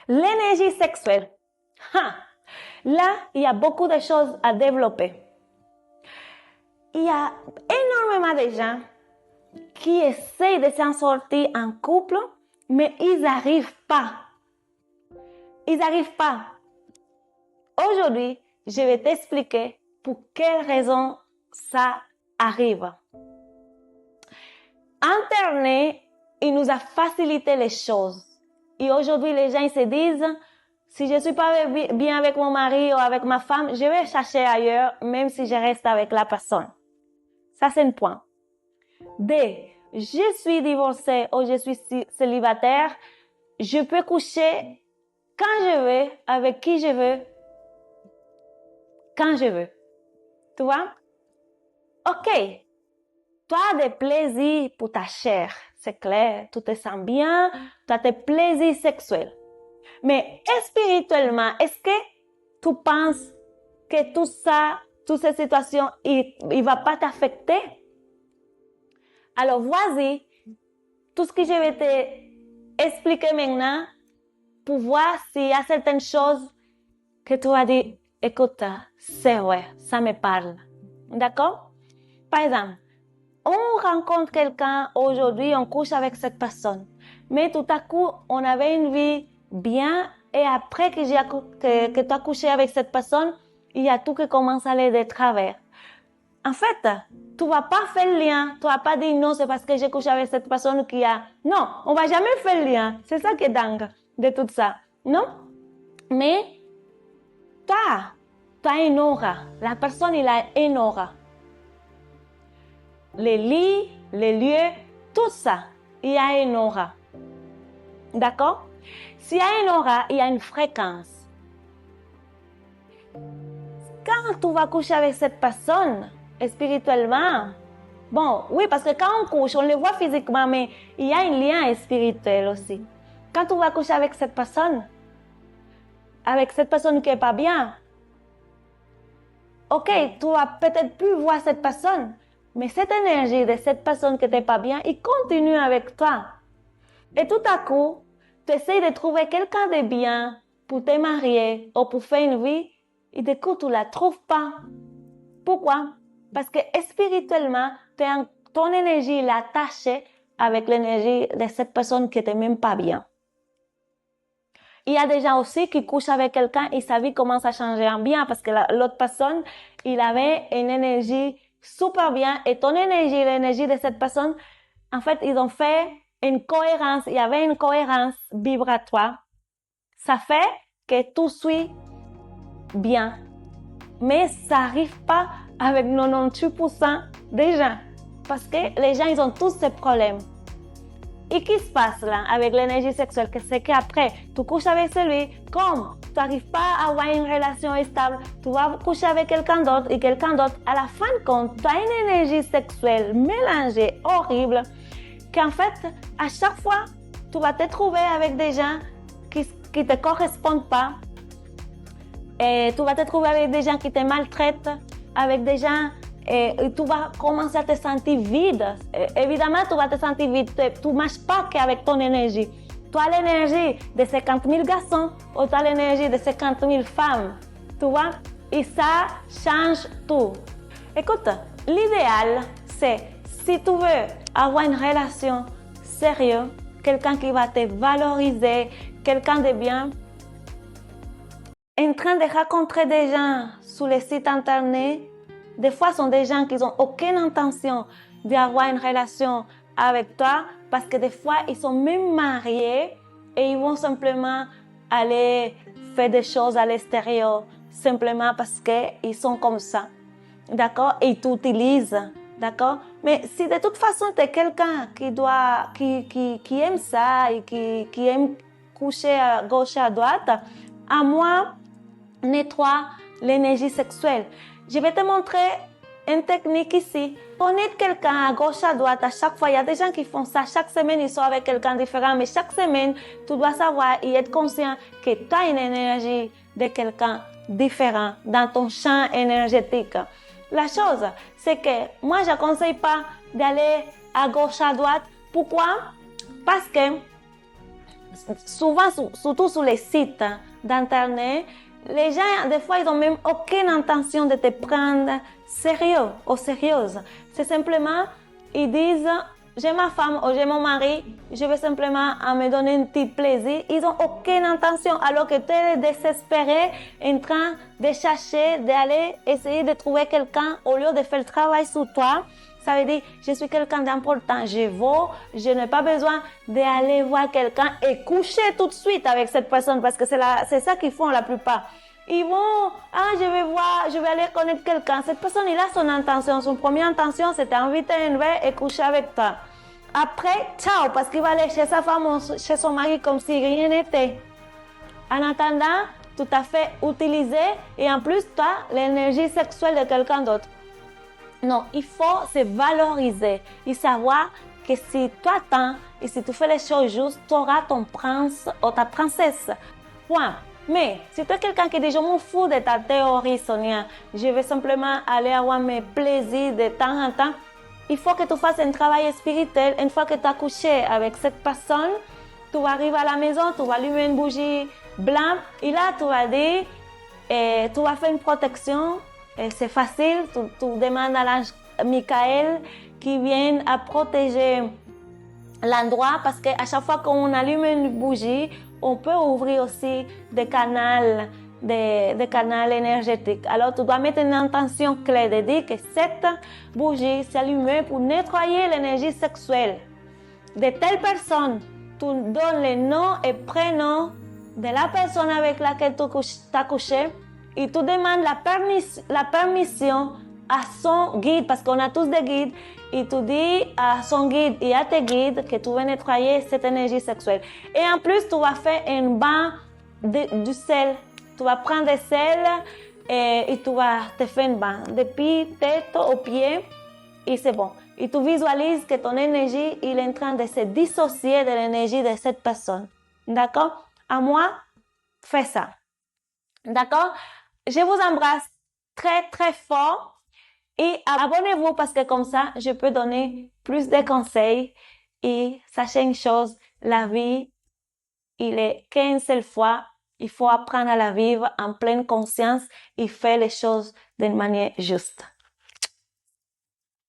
L'énergie sexuelle. Là, il y a beaucoup de choses à développer. Il y a énormément de gens qui essayent de s'en sortir en couple, mais ils n'arrivent pas. Ils n'arrivent pas. Aujourd'hui, je vais t'expliquer pour quelles raisons ça arrive. Internet, il nous a facilité les choses. Et aujourd'hui, les gens ils se disent, si je ne suis pas bien avec mon mari ou avec ma femme, je vais chercher ailleurs, même si je reste avec la personne. Ça, c'est un point. D. Je suis divorcée ou je suis célibataire. Je peux coucher quand je veux, avec qui je veux, quand je veux. Tu vois? OK. Tu as des plaisirs pour ta chair, c'est clair. Tu te sens bien, tu as des plaisirs sexuels. Mais spirituellement, est-ce que tu penses que tout ça, toutes ces situations, il ne va pas t'affecter? Alors, voici tout ce que je vais t'expliquer maintenant pour voir s'il y a certaines choses que tu vas dire, écoute, c'est vrai, ça me parle. D'accord? Par exemple, on rencontre quelqu'un aujourd'hui, on couche avec cette personne. Mais tout à coup, on avait une vie bien et après que tu as couché avec cette personne, il y a tout qui commence à aller de travers. En fait, tu vas pas faire le lien. Tu vas pas dire non, c'est parce que j'ai couché avec cette personne qui a... Non, on va jamais faire le lien. C'est ça qui est dingue de tout ça. Non? Mais, tu as une aura. La personne, il a une aura. Les lits, les lieux, tout ça, il y a une aura. D'accord? S'il y a une aura, il y a une fréquence. Quand tu vas coucher avec cette personne, spirituellement, bon, oui, parce que quand on couche, on le voit physiquement, mais il y a un lien spirituel aussi. Quand tu vas coucher avec cette personne qui n'est pas bien, ok, tu vas peut-être plus voir cette personne, mais cette énergie de cette personne qui n'est pas bien, il continue avec toi. Et tout à coup, tu essaies de trouver quelqu'un de bien pour te marier ou pour faire une vie, et du coup, tu ne la trouves pas. Pourquoi? Parce que spirituellement, ton énergie est attachée avec l'énergie de cette personne qui n'est même pas bien. Il y a des gens aussi qui couchent avec quelqu'un et sa vie commence à changer en bien parce que l'autre personne, il avait une énergie super bien et ton énergie, l'énergie de cette personne, en fait, ils ont fait une cohérence, il y avait une cohérence vibratoire. Ça fait que tout suit bien. Mais ça n'arrive pas avec 98% des gens. Parce que les gens, ils ont tous ces problèmes. Et qu'est-ce qui se passe là avec l'énergie sexuelle? C'est qu'après, tu couches avec celui, comme tu n'arrives pas à avoir une relation stable, tu vas coucher avec quelqu'un d'autre et quelqu'un d'autre. À la fin de compte, tu as une énergie sexuelle mélangée, horrible, qu'en fait, à chaque fois, tu vas te trouver avec des gens qui ne te correspondent pas. Et tu vas te trouver avec des gens qui te maltraitent, avec des gens et tu vas commencer à te sentir vide. Évidemment, tu vas te sentir vide. Tu ne marches pas qu'avec ton énergie. Tu as l'énergie de 50 000 garçons ou tu as l'énergie de 50 000 femmes. Tu vois? Et ça change tout. Écoute, l'idéal, c'est si tu veux avoir une relation sérieuse, quelqu'un qui va te valoriser, quelqu'un de bien, en train de rencontrer des gens sur les sites internet, des fois, ce sont des gens qui n'ont aucune intention d'avoir une relation avec toi parce que des fois, ils sont même mariés et ils vont simplement aller faire des choses à l'extérieur simplement parce qu'ils sont comme ça. D'accord? Et ils t'utilisent. D'accord? Mais si de toute façon, tu es quelqu'un qui aime ça et qui aime coucher à gauche et à droite, à moi, nettoie l'énergie sexuelle. Je vais te montrer une technique ici. Connaître quelqu'un à gauche, à droite, à chaque fois. Il y a des gens qui font ça. Chaque semaine, ils sont avec quelqu'un différent. Mais chaque semaine, tu dois savoir et être conscient que tu as une énergie de quelqu'un différent dans ton champ énergétique. La chose, c'est que moi, je ne conseille pas d'aller à gauche, à droite. Pourquoi? Parce que souvent, surtout sur les sites d'internet, les gens, des fois, ils n'ont même aucune intention de te prendre sérieux ou sérieuse. C'est simplement, ils disent, j'ai ma femme ou j'ai mon mari, je veux simplement me donner un petit plaisir. Ils n'ont aucune intention, alors que tu es désespéré, en train de chercher, d'aller essayer de trouver quelqu'un au lieu de faire le travail sur toi. Ça veut dire, je suis quelqu'un d'important, je n'ai pas besoin d'aller voir quelqu'un et coucher tout de suite avec cette personne, parce que c'est ça qu'ils font la plupart. Ils vont, je vais aller connaître quelqu'un. Cette personne, il a son intention. Son première intention, c'est d'inviter un verre et coucher avec toi. Après, ciao, parce qu'il va aller chez sa femme ou chez son mari comme si rien n'était. En attendant, tout à fait utilisé, et en plus, tu as l'énergie sexuelle de quelqu'un d'autre. Non, il faut se valoriser et savoir que si tu attends et si tu fais les choses justes, tu auras ton prince ou ta princesse. Point. Mais si tu es quelqu'un qui dit je m'en fous de ta théorie, Sonia, je vais simplement aller avoir mes plaisirs de temps en temps, il faut que tu fasses un travail spirituel. Une fois que tu as couché avec cette personne, tu vas arriver à la maison, tu vas allumer une bougie blanche et là tu vas dire, tu vas faire une protection. C'est facile, tu demandes à l'ange Michael qui vienne à protéger l'endroit, parce qu'à chaque fois qu'on allume une bougie, on peut ouvrir aussi des canaux énergétiques. Alors tu dois mettre une intention claire de dire que cette bougie s'allume pour nettoyer l'énergie sexuelle de telle personne. Tu donnes le nom et prénom de la personne avec laquelle tu as couché. Et tu demandes la permission à son guide, parce qu'on a tous des guides, et tu dis à son guide et à tes guides que tu veux nettoyer cette énergie sexuelle. Et en plus, tu vas faire un bain du sel. Tu vas prendre du sel et tu vas te faire un bain, depuis tête aux pieds, et c'est bon. Et tu visualises que ton énergie il est en train de se dissocier de l'énergie de cette personne. D'accord? À moi, fais ça. D'accord? Je vous embrasse très très fort et abonnez-vous, parce que comme ça, je peux donner plus de conseils. Et sachez une chose, la vie, il est qu'une seule fois. Il faut apprendre à la vivre en pleine conscience et faire les choses d'une manière juste.